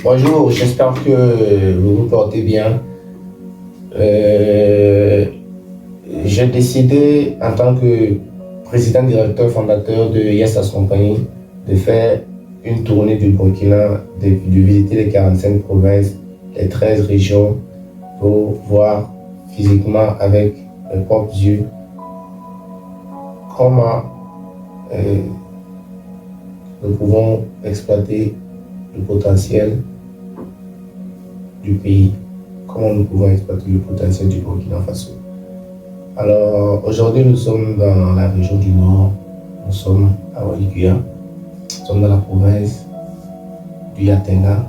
Bonjour, j'espère que vous vous portez bien. J'ai décidé, en tant que président directeur fondateur de Yes Company, de faire une tournée du Burkina, de visiter les 45 provinces, les 13 régions, pour voir physiquement avec mes propres yeux comment nous pouvons exploiter le potentiel du pays, comment nous pouvons exploiter le potentiel du Burkina Faso. Alors aujourd'hui nous sommes dans la région du Nord, nous sommes à Waiguia, nous sommes dans la province du Yatenga,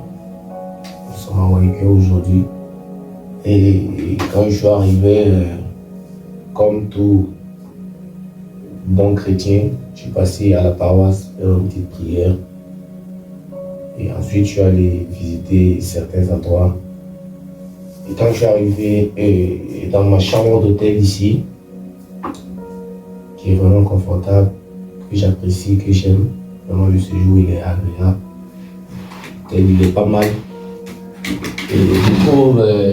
nous sommes à Waiguia aujourd'hui. Et quand je suis arrivé, comme tout bon chrétien, je suis passé à la paroisse faire une petite prière. Et ensuite, je suis allé visiter certains endroits. Et quand je suis arrivé dans ma chambre d'hôtel ici, qui est vraiment confortable, que j'apprécie, que j'aime, vraiment le séjour il est agréable. Il est pas mal. Et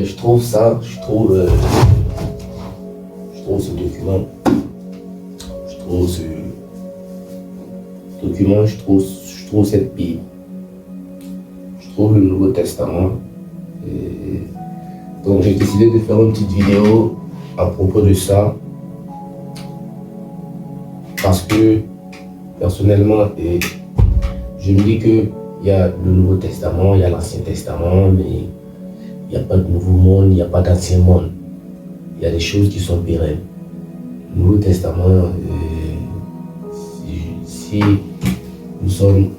je trouve ce document, je trouve cette Bible. Je trouve le Nouveau Testament. Et donc j'ai décidé de faire une petite vidéo à propos de ça. Parce que personnellement, je me dis qu'il y a le Nouveau Testament, il y a l'Ancien Testament, mais il n'y a pas de nouveau monde, il n'y a pas d'ancien monde. Il y a des choses qui sont pérennes. Le Nouveau Testament, si nous sommes,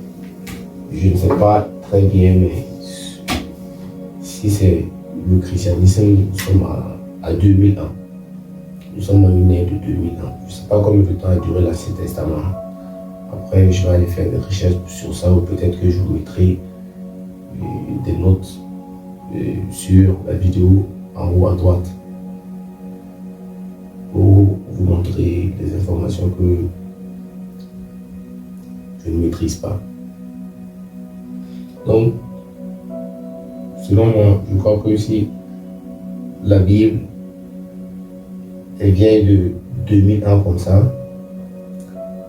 je ne sais pas très bien, mais si c'est le christianisme, nous sommes à 2000 ans. Nous sommes à une ère de 2000 ans. Je ne sais pas combien de temps a duré l'Ancien Testament. Après, je vais aller faire des recherches sur ça, ou peut-être que je vous mettrai des notes sur la vidéo en haut à droite pour vous montrer des informations que je ne maîtrise pas. Donc, selon moi, je crois que si la Bible elle vient de 2000 ans comme ça,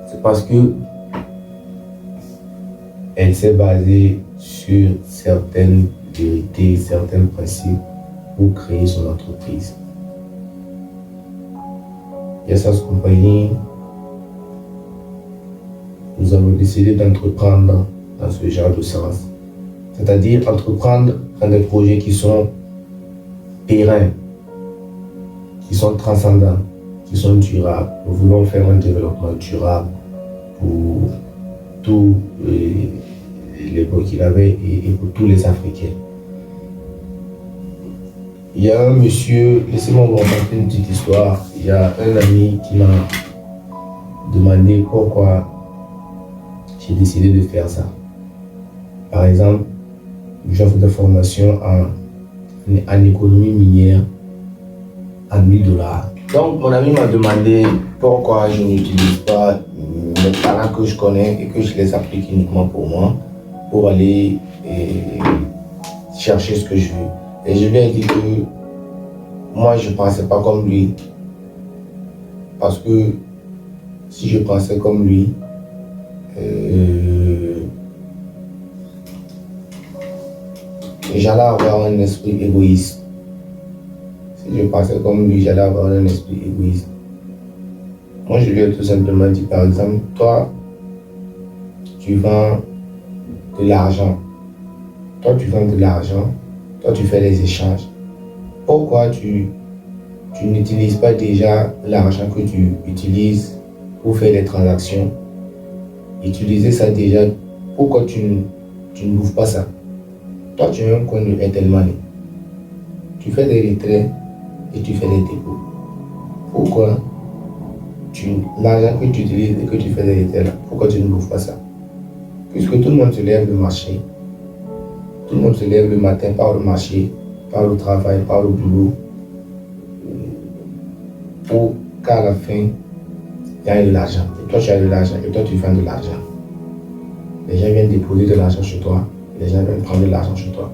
c'est parce que elle s'est basée sur certaines vérités, certains principes pour créer son entreprise. Yes Company, nous avons décidé d'entreprendre dans ce genre de sens. C'est-à-dire entreprendre dans des projets qui sont pérennes, qui sont transcendants, qui sont durables. Nous voulons faire un développement durable pour tous les Burkinabés et pour tous les Africains. Il y a un monsieur, laissez-moi vous raconter une petite histoire. Il y a un ami qui m'a demandé pourquoi j'ai décidé de faire ça. Par exemple, j'offre des formations en économie minière à 1000 $. Donc mon ami m'a demandé pourquoi je n'utilise pas les talents que je connais et que je les applique uniquement pour moi, pour aller chercher ce que je veux. Et je lui ai dit que moi je ne pensais pas comme lui, parce que si je pensais comme lui, j'allais avoir un esprit égoïste. Si je pensais comme lui, j'allais avoir un esprit égoïste. Moi, je lui ai tout simplement dit, par exemple, toi, tu vends de l'argent. Toi, tu vends de l'argent. Toi, tu fais des échanges. Pourquoi tu n'utilises pas déjà l'argent que tu utilises pour faire des transactions? Utiliser ça déjà. Pourquoi tu ne bouffes pas ça? Toi, tu es un coin de Airtel Money. Tu fais des retraits et tu fais des dépôts. Pourquoi l'argent que tu utilises et que tu fais des retraits, pourquoi tu ne bouffes pas ça? Puisque tout le monde se lève le marché. Tout le monde se lève le matin, par le marché, par le travail, par le boulot, pour qu'à la fin, il y ait de l'argent. Et toi, tu as de l'argent et toi, tu vends de l'argent. Les gens viennent déposer de l'argent chez toi les gens viennent prendre de l'argent sur toi.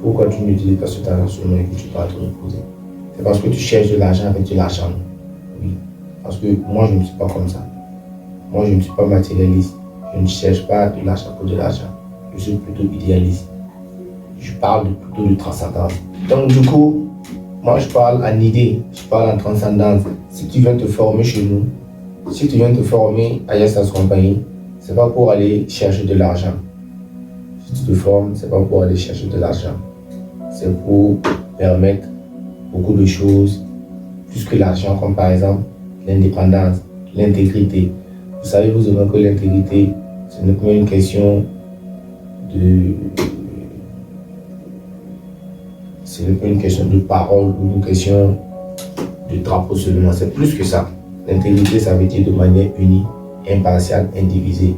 Pourquoi tu n'utilises pas cet argent seulement et que tu pars te reposer? C'est parce que tu cherches de l'argent avec de l'argent. Oui. Parce que moi, je ne suis pas comme ça. Moi, je ne suis pas matérialiste. Je ne cherche pas de l'argent pour de l'argent. Je suis plutôt idéaliste. Je parle plutôt de transcendance. Donc, du coup, moi, je parle en idée. Je parle en transcendance. Si tu viens te former chez nous, si tu viens te former à Yastas Compagnie, c'est pas pour aller chercher de l'argent. Si tu te formes, c'est pas pour aller chercher de l'argent. C'est pour permettre beaucoup de choses, plus que l'argent, comme par exemple l'indépendance, l'intégrité. Vous savez, vous aurez que l'intégrité, ce n'est pas une question de... Ce n'est pas une question de parole ou une question de drapeau seulement, c'est plus que ça. L'intégrité, ça veut dire de manière unie, impartiale, indivisée.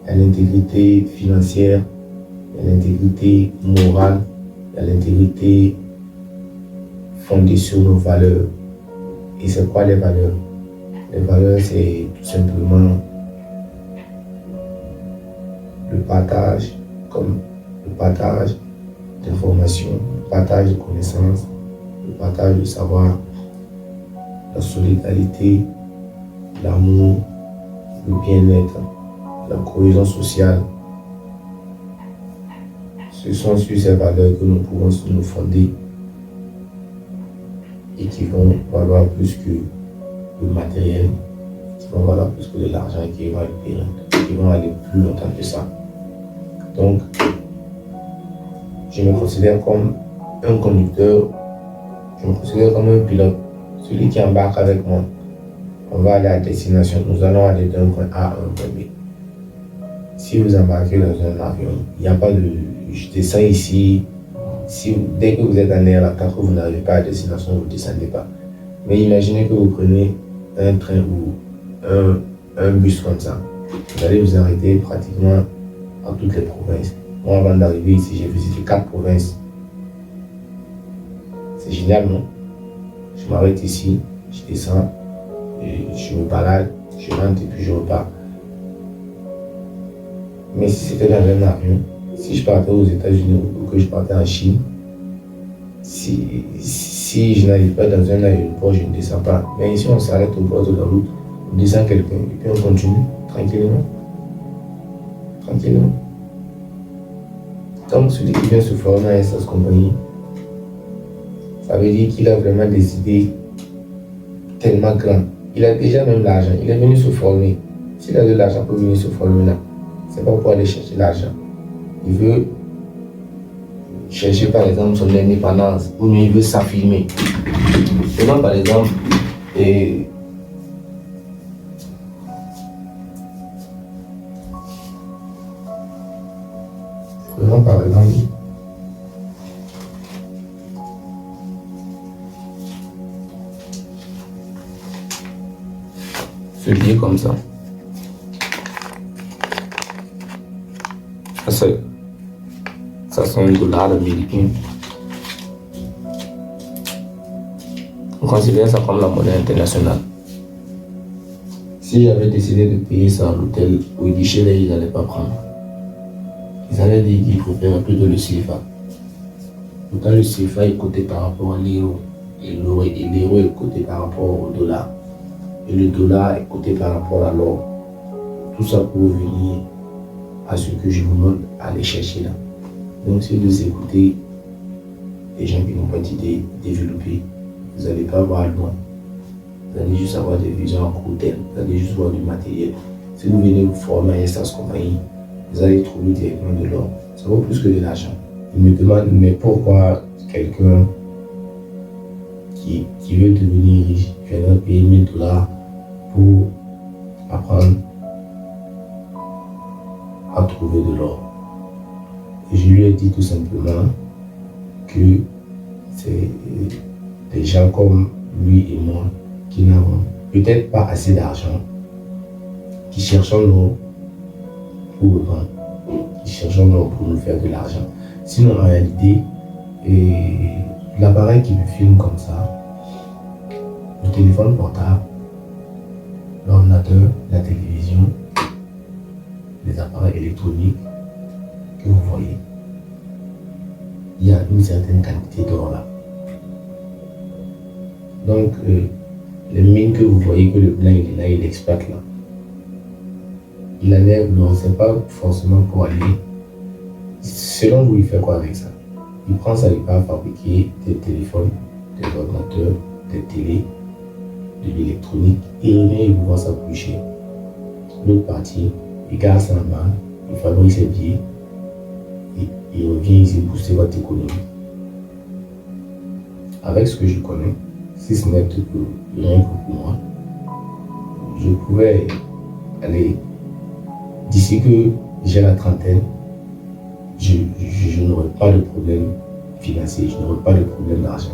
Il y a l'intégrité financière, il y a l'intégrité morale, il y a l'intégrité fondée sur nos valeurs. Et c'est quoi les valeurs? Les valeurs, c'est tout simplement le partage, comme le partage d'informations, le partage de connaissances, le partage de savoir, la solidarité, l'amour, le bien-être, la cohésion sociale. Ce sont sur ces valeurs que nous pouvons nous fonder et qui vont valoir plus que le matériel, qui vont valoir plus que de l'argent et qui vont aller plus longtemps que ça. Donc, je me considère comme un conducteur, je me considère comme un pilote, celui qui embarque avec moi. On va aller à destination, nous allons aller d'un point A à un point B. Si vous embarquez dans un avion, il n'y a pas de je descends ici. Dès que vous êtes en air, tant que vous n'arrivez pas à destination, vous ne descendez pas. Mais imaginez que vous prenez un train ou un bus comme ça. Vous allez vous arrêter pratiquement à toutes les provinces. Moi, avant d'arriver ici, j'ai visité 4 provinces. C'est génial, non? Je m'arrête ici, je descends, je me balade, je rentre et puis je repars. Mais si c'était dans un avion, si je partais aux États-Unis ou que je partais en Chine, si je n'arrive pas dans un aéroport, je ne descends pas. Mais ici, on s'arrête au bord de la route, on descend quelqu'un et puis on continue tranquillement. Tranquillement. Donc, celui qui vient se former à Yastas Compagnie, ça veut dire qu'il a vraiment des idées tellement grandes. Il a déjà même l'argent, il est venu se former. S'il a de l'argent pour venir se former là, c'est pas pour aller chercher l'argent. Il veut chercher par exemple son indépendance ou bien il veut s'affirmer. Prenons par exemple ce billet comme ça. Ça sont $1 américain. On considère ça comme la monnaie internationale. Si j'avais décidé de payer ça à l'hôtel ou au guichet, là, ils n'allaient pas prendre. Ils allaient dire qu'il faut faire plutôt le CFA. Pourtant, le CFA est coté par rapport à l'euro. Et l'euro est coté par rapport au dollar. Et le dollar est coté par rapport à l'or. Tout ça pour venir à ce que je vous demande à aller chercher là. Donc, si vous écoutez des gens qui n'ont pas d'idées développées, vous n'allez pas voir loin. Vous allez juste avoir des visions à court terme. Vous allez juste voir du matériel. Si vous venez vous former à Yastas Compagnie, vous allez trouver directement de l'or. Ça vaut plus que de l'argent. Ils me demandent, mais pourquoi quelqu'un qui veut devenir riche viendra payer $1000 pour apprendre à trouver de l'or? Et je lui ai dit tout simplement que c'est des gens comme lui et moi qui n'avons peut-être pas assez d'argent, qui cherchons l'or pour le vendre, qui cherchons l'or pour nous faire de l'argent. Sinon, en réalité, l'appareil qui me filme comme ça, le téléphone portable, l'ordinateur, la télévision, les appareils électroniques que vous voyez, il y a une certaine quantité d'or là. Donc, les mines que vous voyez que le blanc il est là, il exploite là. Il en est, non, c'est pas forcément pour aller. Selon vous, il fait quoi avec ça? Il prend ça, il va fabriquer des téléphones, des ordinateurs, des télés, de l'électronique. Il revient, il vous vend ça plus cher. L'autre partie, il garde ça en main, il fabrique ses billets, il revient ici booster votre économie. Avec ce que je connais, si ce n'est rien que pour moi, je pouvais aller, d'ici que j'ai la trentaine, je n'aurai pas de problème financier, je n'aurai pas de problème d'argent.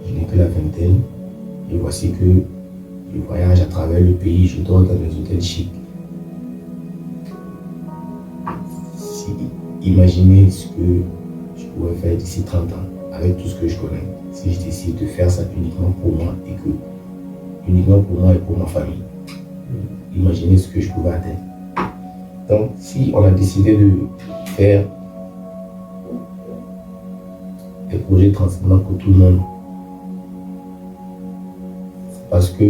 Je n'ai que la vingtaine et voici que je voyage à travers le pays, je dors dans des hôtels chics. Imaginez ce que je pourrais faire d'ici 30 ans avec tout ce que je connais. Si je décide de faire ça uniquement pour moi uniquement pour moi et pour ma famille. Imaginez ce que je pouvais atteindre. Donc, si on a décidé de faire des projets transcendants pour tout le monde, c'est parce que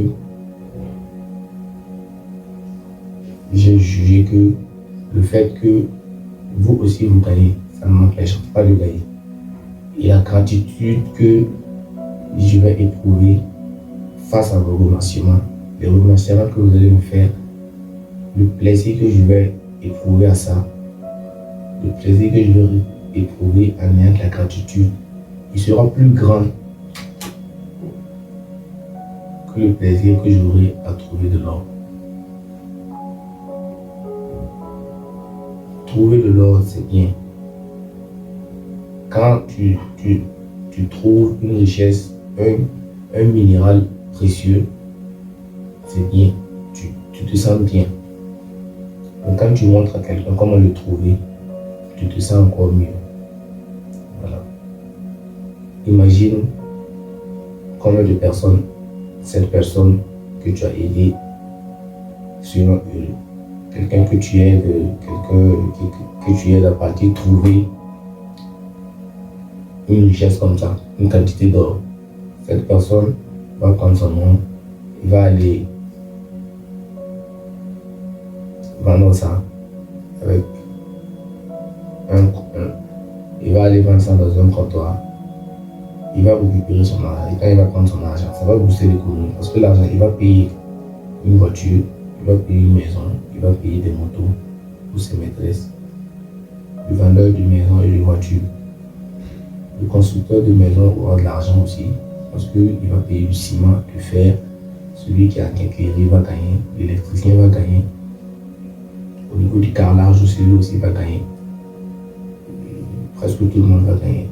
j'ai jugé que le fait que vous aussi vous gagnez, ça ne m'empêche pas de gagner. Et la gratitude que je vais éprouver face à vos remerciements, les remerciements que vous allez me faire, le plaisir que je vais éprouver à ça, le plaisir que je vais éprouver en ayant de la gratitude, il sera plus grand que le plaisir que j'aurai à trouver de l'or. Trouver de l'or, c'est bien. Quand tu trouves une richesse, un minéral précieux, c'est bien. Tu te sens bien. Donc quand tu montres à quelqu'un comment le trouver, tu te sens encore mieux. Voilà. Imagine combien de personnes, cette personne que tu as aidée sur quelqu'un que tu aides, que tu aides à partir trouver une richesse comme ça, une quantité d'or. Cette personne va prendre son nom, il va aller vendre ça avec il va aller vendre ça dans un comptoir. Il va récupérer son argent. Et quand il va prendre son argent, ça va booster l'économie. Parce que l'argent, il va payer une voiture, il va payer une maison, il va payer des motos pour ses maîtresses, le vendeur de maison et de voitures. Le constructeur de maison aura de l'argent aussi, parce qu'il va payer du ciment, du fer. Celui qui a quincaillerie va gagner, l'électricien va gagner. Au niveau du carrelage aussi, lui aussi va gagner. Presque tout le monde va gagner.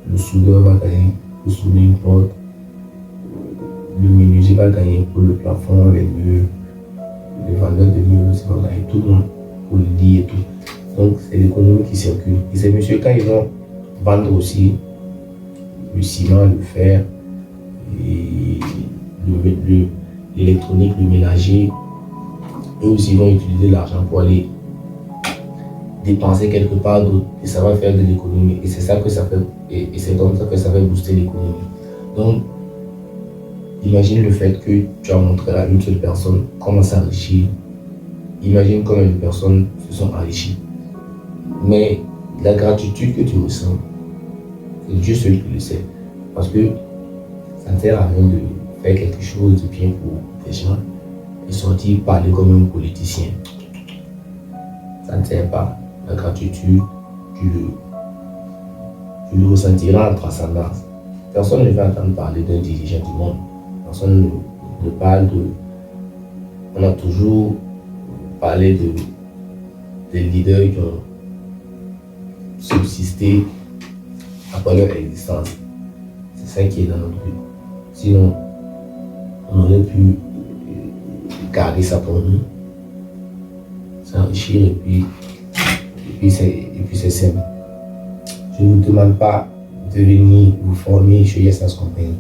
Le soudeur va gagner pour souder une porte. Le menuisier va gagner pour le plafond, les murs. Le vendeur de murs aussi va gagner. Tout le monde pour le lit et tout. Donc c'est l'économie qui circule. Et ces messieurs, quand ils vont vendre aussi le ciment, le fer, et l'électronique, le ménager, eux aussi vont utiliser l'argent pour aller dépenser quelque part d'autre et ça va faire de l'économie et c'est ça que ça fait et c'est comme ça que ça va booster l'économie. Donc imagine le fait que tu as montré à une seule personne comment s'enrichir. Imagine combien de personnes se sont enrichies. Mais la gratitude que tu ressens, c'est Dieu seul qui le sait. Parce que ça ne sert à rien de faire quelque chose de bien pour des gens et sortir parler comme un politicien. Ça ne sert pas. La gratitude, tu le ressentiras en transcendance. Personne ne va entendre parler d'un dirigeant du monde. Personne ne parle de... On a toujours parlé des leaders qui ont subsisté après leur existence. C'est ça qui est dans notre but. Sinon, on aurait pu garder ça pour nous, s'enrichir et puis c'est simple. Je ne vous demande pas de venir vous former chez Yessas Compagnie,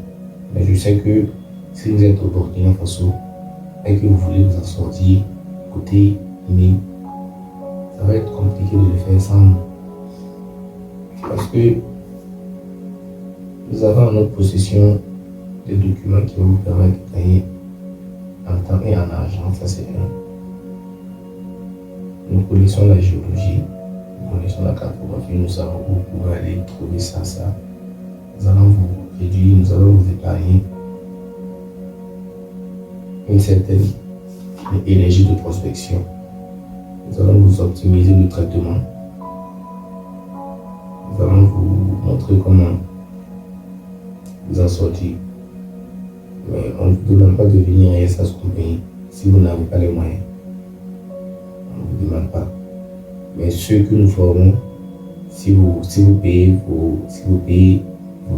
mais je sais que si vous êtes au Burkina Faso et que vous voulez vous en sortir côté mais ça va être compliqué de le faire sans. Parce que Nous avons en notre possession des documents qui vont vous permettre de gagner en temps et en argent. Ça, c'est un. Nous connaissons la géologie, nous connaissons la cartographie, nous savons où vous pouvez aller trouver ça. Nous allons vous réduire, nous allons vous épargner une certaine énergie de prospection. Nous allons vous optimiser le traitement. Nous allons vous montrer comment vous en sortir. Mais on ne vous demande pas de venir à SAS Compagnie si vous n'avez pas les moyens. On ne vous demande pas. Mais ceux que nous formons, si vous payez vos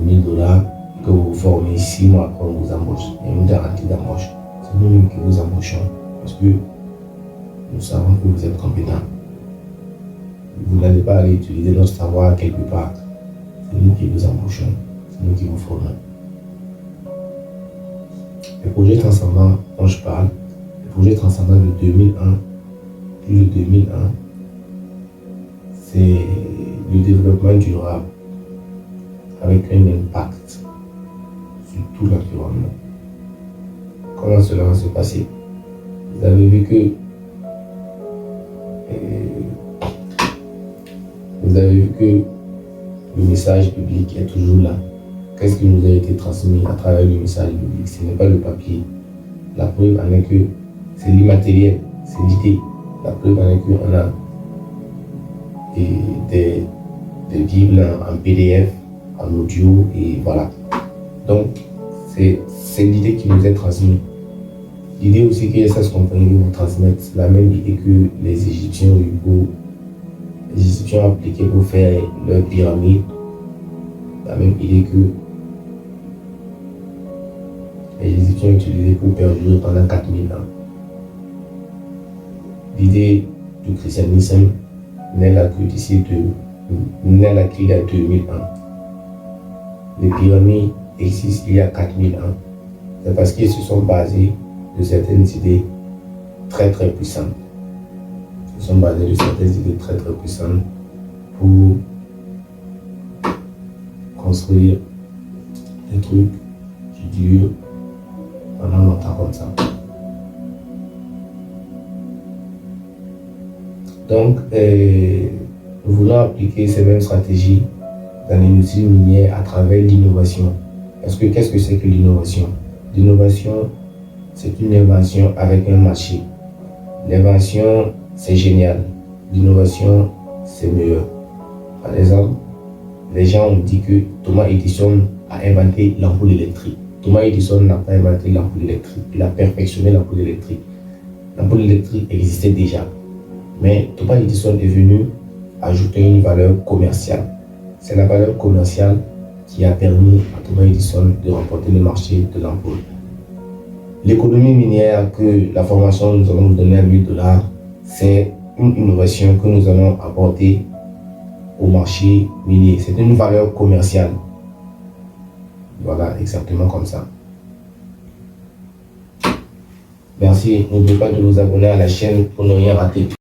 1000 dollars, que vous vous formez 6 mois après on vous embauche, il y a une garantie d'embauche. C'est nous-mêmes qui vous embauchons parce que nous savons que vous êtes compétents. Vous n'allez pas aller utiliser notre savoir quelque part. C'est nous qui vous embauchons, c'est nous qui vous formons. Le projet transcendant dont je parle, le projet transcendant de 2001, plus de 2001, c'est le développement durable avec un impact sur tout l'environnement. Comment cela va se passer? Vous avez vu que le message public est toujours là. Qu'est-ce qui nous a été transmis à travers le message public? Ce n'est pas le papier. La preuve en est que c'est l'immatériel, c'est l'idée. La preuve en est qu'on a des bibles en PDF, en audio, et voilà. Donc, c'est l'idée qui nous est transmise. L'idée aussi que SAS Compagnie vous transmettre, c'est la même idée que les Égyptiens appliquaient pour faire leur pyramide. La même idée que les Égyptiens utilisaient pour perdurer pendant 4000 ans. L'idée du christianisme naît là que d'ici naît là qu'il y a 2000 ans. Les pyramides existent il y a 4000 ans. C'est parce qu'ils se sont basés de certaines idées très très puissantes. Ils sont basés de certaines idées très très puissantes pour construire des trucs qui durent pendant longtemps comme ça. Donc, nous voulons appliquer ces mêmes stratégies dans l'industrie minière à travers l'innovation. Parce que qu'est-ce que c'est que l'innovation? L'innovation, c'est une invention avec un marché. L'invention, c'est génial. L'innovation, c'est meilleur. Par exemple, les gens ont dit que Thomas Edison a inventé l'ampoule électrique. Thomas Edison n'a pas inventé l'ampoule électrique, il a perfectionné l'ampoule électrique. L'ampoule électrique existait déjà. Mais Thomas Edison est venu ajouter une valeur commerciale. C'est la valeur commerciale qui a permis à Thomas Edison de remporter le marché de l'ampoule. L'économie minière que la formation nous allons vous donner à 1000 dollars, c'est une innovation que nous allons apporter au marché minier. C'est une valeur commerciale. Voilà, exactement comme ça. Merci. N'oubliez pas de vous abonner à la chaîne pour ne rien rater.